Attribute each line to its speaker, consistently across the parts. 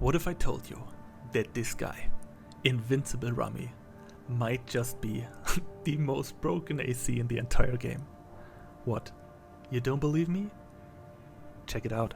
Speaker 1: What if I told you that this guy, Invincible Rummy, might just be the most broken AC in the entire game? What? You don't believe me? Check it out.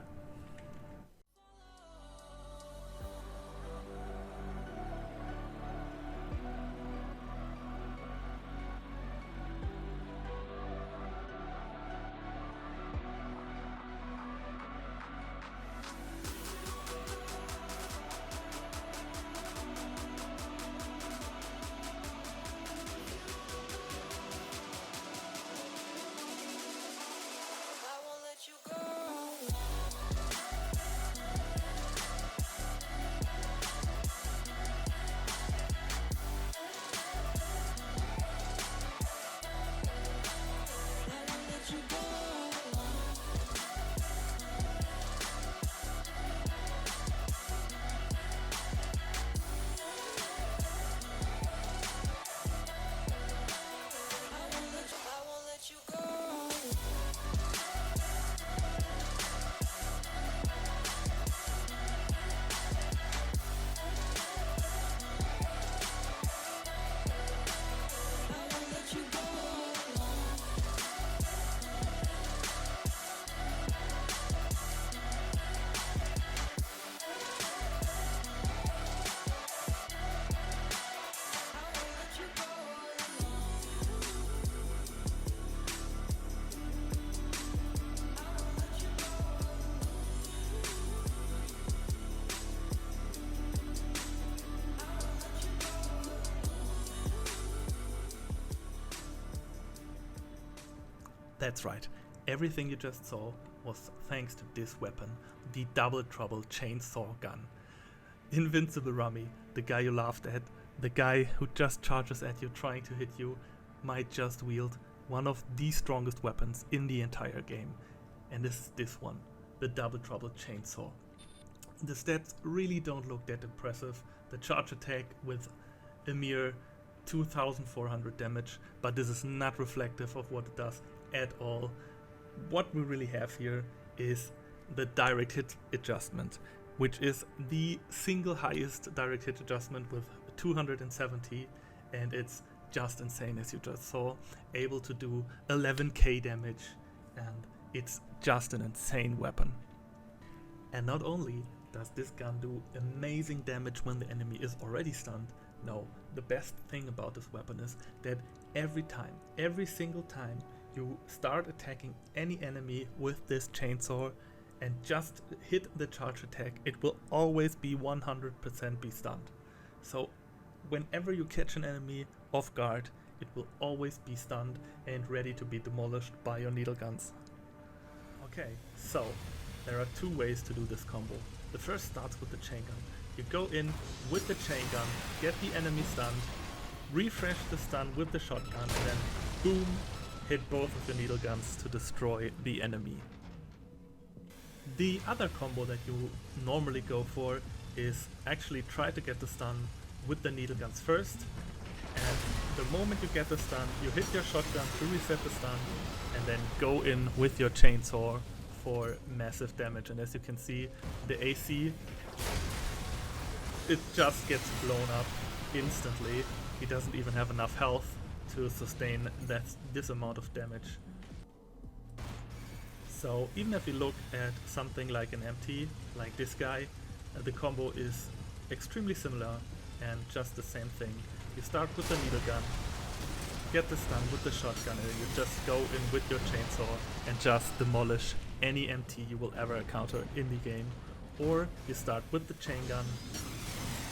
Speaker 1: That's right, everything you just saw was thanks to this weapon, the Double Trouble Chainsaw Gun. Invincible Rummy, the guy you laughed at, the guy who just charges at you trying to hit you, might just wield one of the strongest weapons in the entire game. And this is this one, the Double Trouble Chainsaw. The stats really don't look that impressive. The charge attack with a mere 2400 damage, but this is not reflective of what it does at all. What we really have here is the direct hit adjustment, which is the single highest direct hit adjustment with 270, and it's just insane, as you just saw, able to do 11k damage, and it's just an insane weapon. And not only does this gun do amazing damage when the enemy is already stunned, no, the best thing about this weapon is that every single time you start attacking any enemy with this chainsaw and just hit the charge attack, it will always be 100% be stunned. So whenever you catch an enemy off guard, it will always be stunned and ready to be demolished by your needle guns. Okay, so there are two ways to do this combo. The first starts with the chain gun. You go in with the chain gun, get the enemy stunned, refresh the stun with the shotgun, and then boom, hit both of the needle guns to destroy the enemy. The other combo that you normally go for is actually try to get the stun with the needle guns first, and the moment you get the stun, you hit your shotgun to reset the stun, and then go in with your chainsaw for massive damage. And as you can see, the AC, it just gets blown up instantly. He doesn't even have enough health to sustain this amount of damage. So even if you look at something like an MT, like this guy, the combo is extremely similar and just the same thing. You start with the needle gun, get the stun with the shotgun, and you just go in with your chainsaw and just demolish any MT you will ever encounter in the game. Or you start with the chain gun,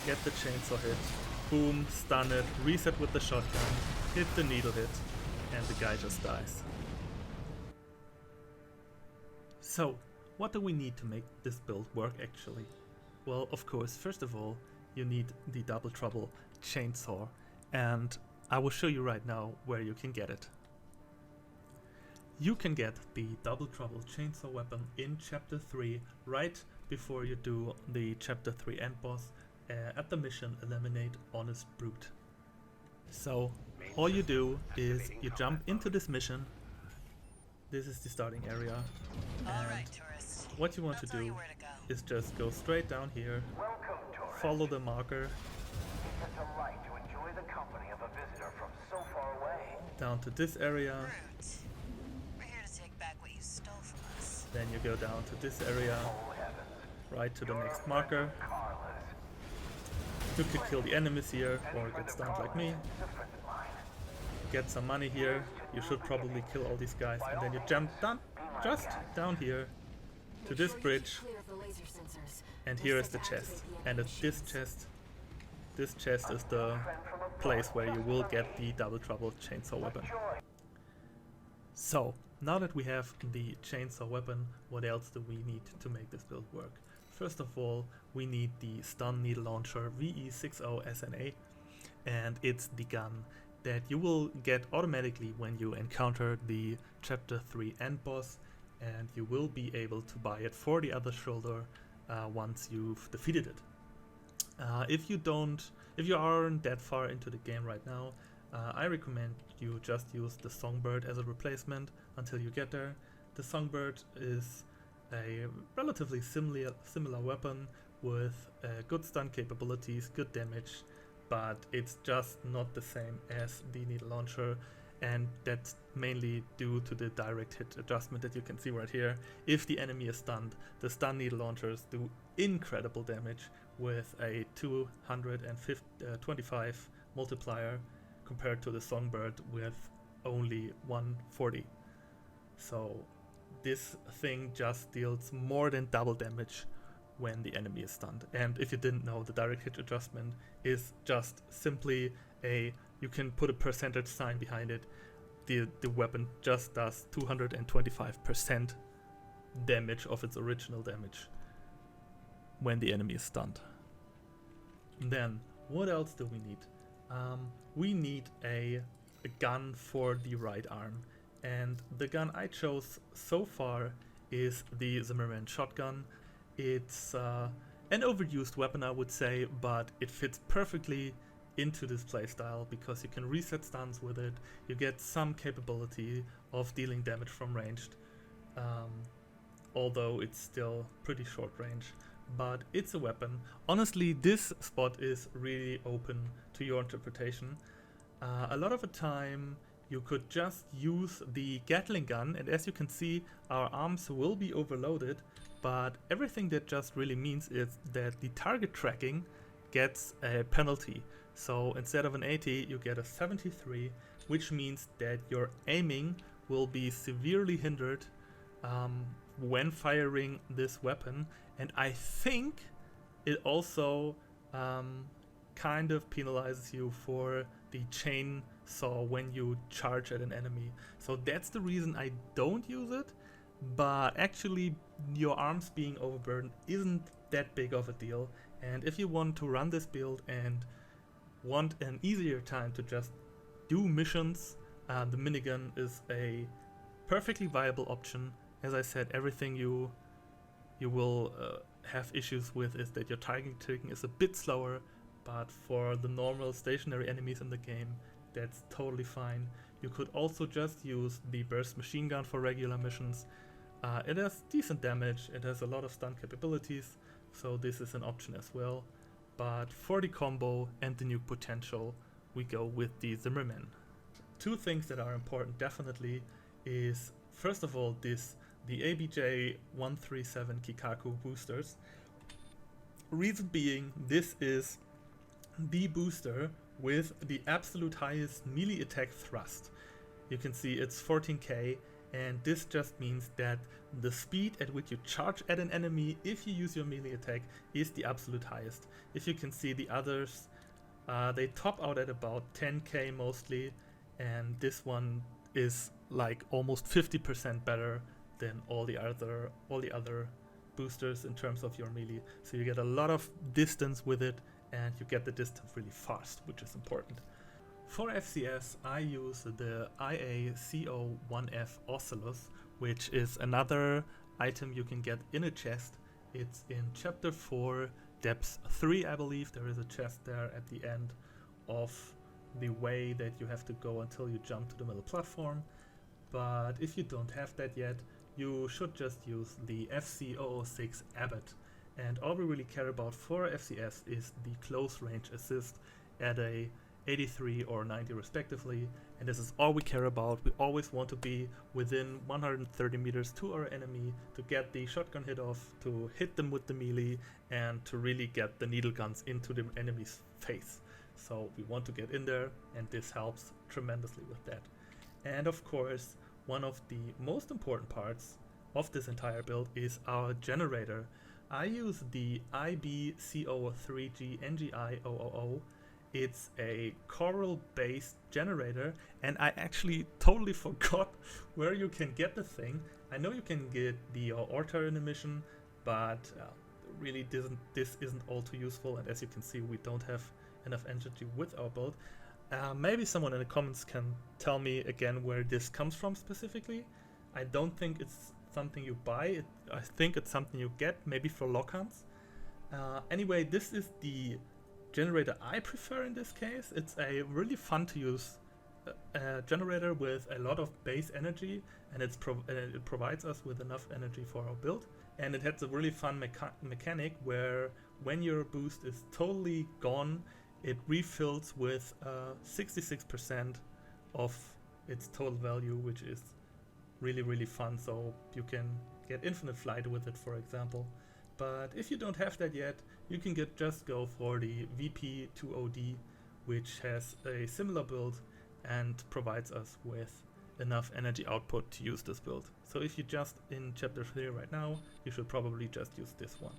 Speaker 1: get the chainsaw hit, boom, stun it, reset with the shotgun, hit the needle hit, and the guy just dies. So, what do we need to make this build work actually? Well, of course, first of all, you need the Double Trouble Chainsaw, and I will show you right now where you can get it. You can get the Double Trouble Chainsaw weapon in Chapter 3 right before you do the Chapter 3 end boss at the mission Eliminate Honest Brute. So all you do is you jump into this mission. This is the starting area, and what you want to do is just go straight down here.
Speaker 2: Welcome
Speaker 1: follow the marker
Speaker 2: It's a delight to enjoy the company of a visitor from so far away.
Speaker 1: down to this area.
Speaker 3: Brute. We're here to take back what you stole from us.
Speaker 1: Then you go down to this area,
Speaker 2: Oh heavens.
Speaker 1: right to the next marker.
Speaker 2: Carlos.
Speaker 1: You could kill the enemies here or get stunned like me.
Speaker 2: He's a friend of mine.
Speaker 1: Get some money here. You should probably kill all these guys, and then you jump down, just down here to this bridge, and here is the chest. And at this chest is the place where you will get the Double Trouble chainsaw weapon. So now that we have the chainsaw weapon, what else do we need to make this build work? First of all, we need the stun needle launcher VE60SNA, and it's the gun that you will get automatically when you encounter the chapter 3 end boss, and you will be able to buy it for the other shoulder once you've defeated it. If you aren't that far into the game right now, I recommend you just use the Songbird as a replacement until you get there. The Songbird is a relatively similar weapon with good stun capabilities, good damage, but it's just not the same as the needle launcher, and that's mainly due to the direct hit adjustment that you can see right here. If the enemy is stunned, the stun needle launchers do incredible damage with a 225 multiplier compared to the Songbird with only 140. So this thing just deals more than double damage when the enemy is stunned. And if you didn't know, the direct hit adjustment is just simply you can put a percentage sign behind it. The weapon just does 225% damage of its original damage when the enemy is stunned. Then, what else do we need? We need a gun for the right arm, and the gun I chose so far is the Zimmerman shotgun. It's an overused weapon, I would say, but it fits perfectly into this playstyle because you can reset stuns with it. You get some capability of dealing damage from ranged, although it's still pretty short range. But it's a weapon. Honestly, this spot is really open to your interpretation. A lot of the time you could just use the Gatling gun, and as you can see, our arms will be overloaded, but everything that just really means is that the target tracking gets a penalty. So instead of an 80, you get a 73, which means that your aiming will be severely hindered when firing this weapon. And I think it also kind of penalizes you for the chainsaw when you charge at an enemy. So that's the reason I don't use it, but actually your arms being overburdened isn't that big of a deal. And if you want to run this build and want an easier time to just do missions, the minigun is a perfectly viable option. As I said, everything you will have issues with is that your targeting is a bit slower, but for the normal stationary enemies in the game, that's totally fine. You could also just use the burst machine gun for regular missions. It has decent damage, it has a lot of stun capabilities, so this is an option as well. But for the combo and the nuke potential, we go with the Zimmerman. Two things that are important definitely is, first of all, the ABJ 137 Kikaku boosters. Reason being, this is the booster with the absolute highest melee attack thrust. You can see it's 14k, and this just means that the speed at which you charge at an enemy if you use your melee attack is the absolute highest. If you can see the others, they top out at about 10k mostly, and this one is like almost 50% better than all the other boosters in terms of your melee. So you get a lot of distance with it, and you get the distance really fast, which is important. For FCS, I use the IACO1F Ocelus, which is another item you can get in a chest. It's in Chapter 4, Depth 3, I believe. There is a chest there at the end of the way that you have to go until you jump to the middle platform. But if you don't have that yet, you should just use the FC006 Abbott. And all we really care about for FCS is the close range assist at a 83 or 90 respectively, and this is all we care about. We always want to be within 130 meters to our enemy to get the shotgun hit off, to hit them with the melee, and to really get the needle guns into the enemy's face. So we want to get in there, and this helps tremendously with that. And of course, one of the most important parts of this entire build is our generator. I use the IBCO3G-NGI000. It's a coral-based generator, and I actually totally forgot where you can get the thing. I know you can get the Orta in the mission, but really this isn't all too useful, and as you can see, we don't have enough energy with our build. Maybe someone in the comments can tell me again where this comes from specifically. I don't think it's something you buy. I think it's something you get, maybe for lock-ons. Anyway, this is the generator I prefer in this case. It's a really fun to use generator with a lot of base energy, and it provides us with enough energy for our build. And it has a really fun mechanic where when your boost is totally gone, it refills with 66% of its total value, which is really fun. So you can get infinite flight with it, for example. But if you don't have that yet, you can just go for the VP2OD, which has a similar build and provides us with enough energy output to use this build. So if you're just in chapter 3 right now, you should probably just use this one.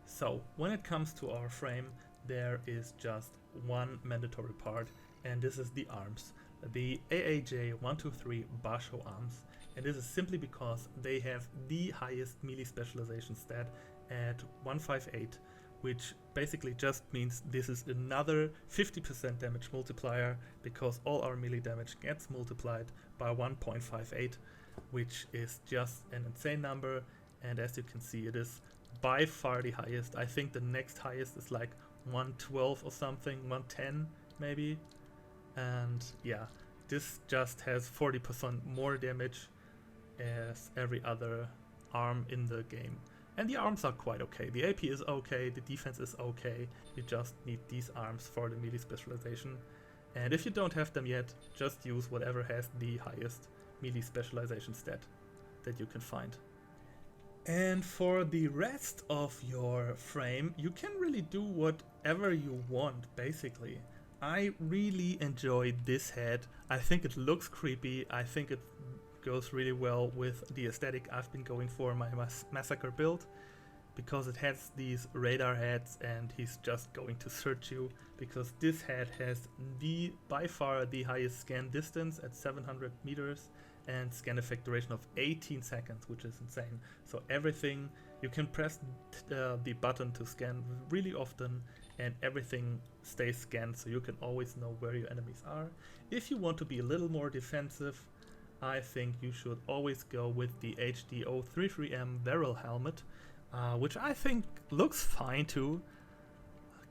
Speaker 1: So when it comes to our frame, there is just one mandatory part, and this is the arms. The AAJ123 Basho arms, and this is simply because they have the highest melee specialization stat at 158, which basically just means this is another 50% damage multiplier, because all our melee damage gets multiplied by 1.58, which is just an insane number. And as you can see, it is by far the highest. I think the next highest is like 112 or something, 110 maybe. And yeah, this just has 40% more damage as every other arm in the game. And the arms are quite okay. The AP is okay, the defense is okay. You just need these arms for the melee specialization. And if you don't have them yet, just use whatever has the highest melee specialization stat that you can find. And for the rest of your frame, you can really do whatever you want, basically. I really enjoy this head. I think it looks creepy. I think it goes really well with the aesthetic I've been going for in my Massacre build, because it has these radar heads and he's just going to search you, because this head has by far the highest scan distance at 700 meters and scan effect duration of 18 seconds, which is insane. So everything, you can press the button to scan really often, and everything stays scanned, so you can always know where your enemies are. If you want to be a little more defensive, I think you should always go with the HDO33M Varel helmet, which I think looks fine too.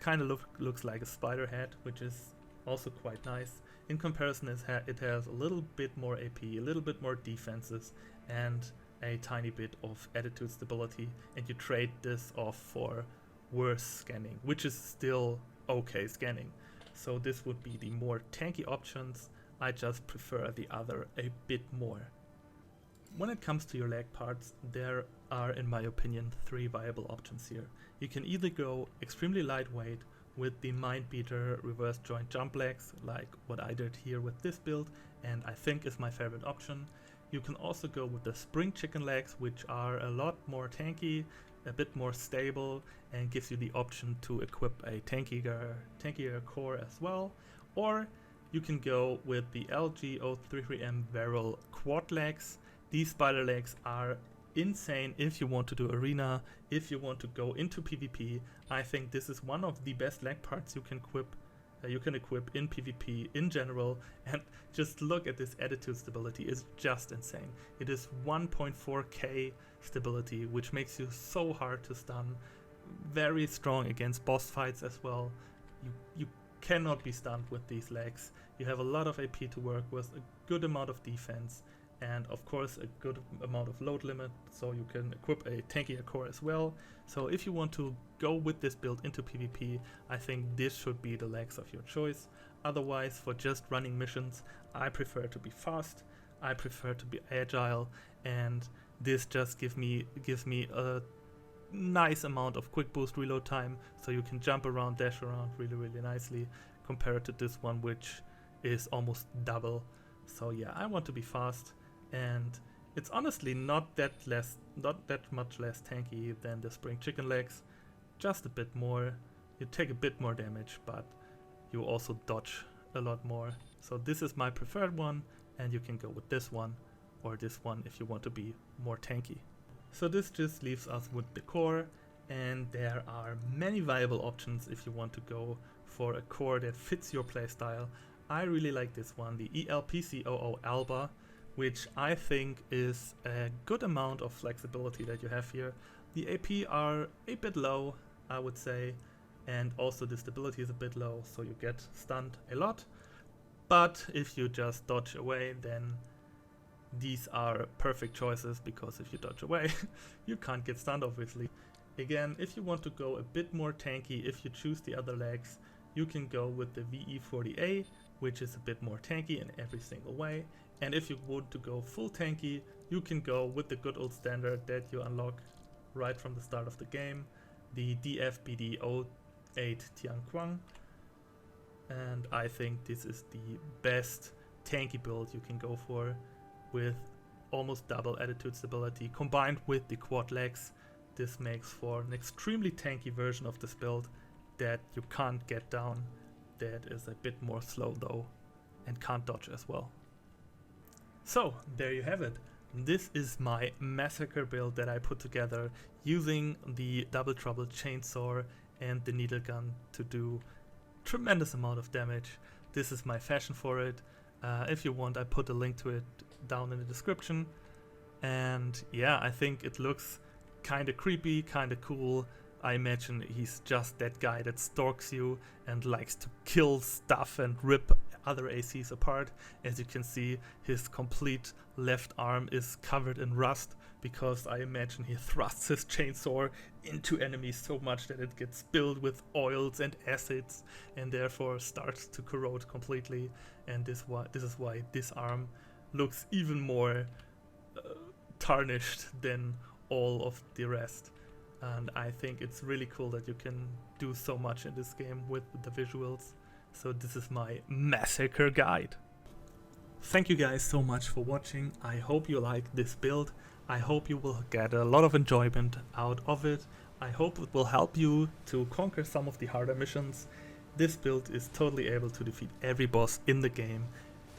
Speaker 1: Kind of looks like a spider head, which is also quite nice. In comparison, it has a little bit more AP, a little bit more defenses, and a tiny bit of attitude stability, and you trade this off for worse scanning, which is still okay scanning. So this would be the more tanky options. I just prefer the other a bit more. When it comes to your leg parts, there are, in my opinion, 3 viable options here. You can either go extremely lightweight with the Mindbeater reverse joint jump legs, like what I did here with this build, and I think is my favorite option. You can also go with the spring chicken legs, which are a lot more tanky, a bit more stable, and gives you the option to equip a tankier core as well. Or you can go with the LG033M Varel quad legs. These spider legs are insane if you want to do arena, if you want to go into PvP. I think this is one of the best leg parts you can equip in PvP in general, and just look at this attitude stability, is just insane. It is 1.4k stability, which makes you so hard to stun, very strong against boss fights as well. You cannot be stunned with these legs. You have a lot of AP to work with, a good amount of defense, and of course a good amount of load limit, so you can equip a tankier core as well. So if you want to go with this build into PvP, I think this should be the legs of your choice. Otherwise, for just running missions, I prefer to be fast, I prefer to be agile, and this just gives me a nice amount of quick boost reload time, so you can jump around, dash around really nicely, compared to this one, which is almost double. So yeah, I want to be fast, and it's honestly not that much less tanky than the spring chicken legs, just a bit more. You take a bit more damage, but you also dodge a lot more. So this is my preferred one, and you can go with this one or this one if you want to be more tanky. So this just leaves us with the core, and there are many viable options if you want to go for a core that fits your playstyle. I really like this one, the ELPCOO Alba, which I think is a good amount of flexibility that you have here. The AP are a bit low, I would say, and also the stability is a bit low, so you get stunned a lot. But if you just dodge away, then these are perfect choices, because if you dodge away, you can't get stunned, obviously. Again, if you want to go a bit more tanky, if you choose the other legs, you can go with the VE40A, which is a bit more tanky in every single way. And if you want to go full tanky, you can go with the good old standard that you unlock right from the start of the game, the DFBD08 Tianquang. And I think this is the best tanky build you can go for, with almost double attitude stability combined with the quad legs. This makes for an extremely tanky version of this build that you can't get down, that is a bit more slow though and can't dodge as well. So there you have it. This is my Massacre build that I put together using the Double Trouble chainsaw and the needle gun to do tremendous amount of damage. This is my fashion for it. If you want, I put a link to it down in the description. And yeah, I think it looks kinda creepy, kinda cool. I imagine he's just that guy that stalks you and likes to kill stuff and rip other ACs apart. As you can see, his complete left arm is covered in rust, because I imagine he thrusts his chainsaw into enemies so much that it gets filled with oils and acids and therefore starts to corrode completely. And this is why this arm looks even more tarnished than all of the rest. And I think it's really cool that you can do so much in this game with the visuals. So this is my Massacre guide. Thank you guys so much for watching. I hope you like this build. I hope you will get a lot of enjoyment out of it. I hope it will help you to conquer some of the harder missions. This build is totally able to defeat every boss in the game.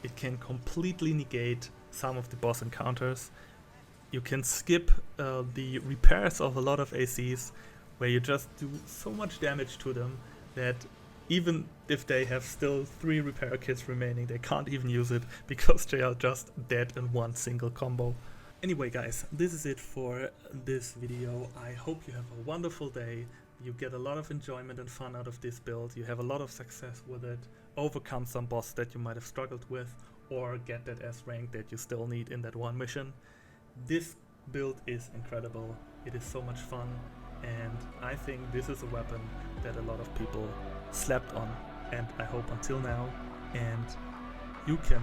Speaker 1: It can completely negate some of the boss encounters. You can skip the repairs of a lot of ACs, where you just do so much damage to them that even if they have still 3 repair kits remaining, they can't even use it, because they are just dead in one single combo. Anyway guys, this is it for this video. I hope you have a wonderful day. You get a lot of enjoyment and fun out of this build. You have a lot of success with it. Overcome some boss that you might have struggled with, or get that S rank that you still need in that one mission. This build is incredible. It is so much fun, and I think this is a weapon that a lot of people slept on, and I hope until now. And you can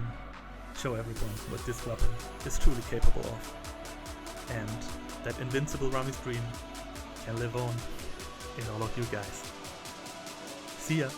Speaker 1: show everyone what this weapon is truly capable of, and that invincible Rami's dream can live on in all of you guys. See ya!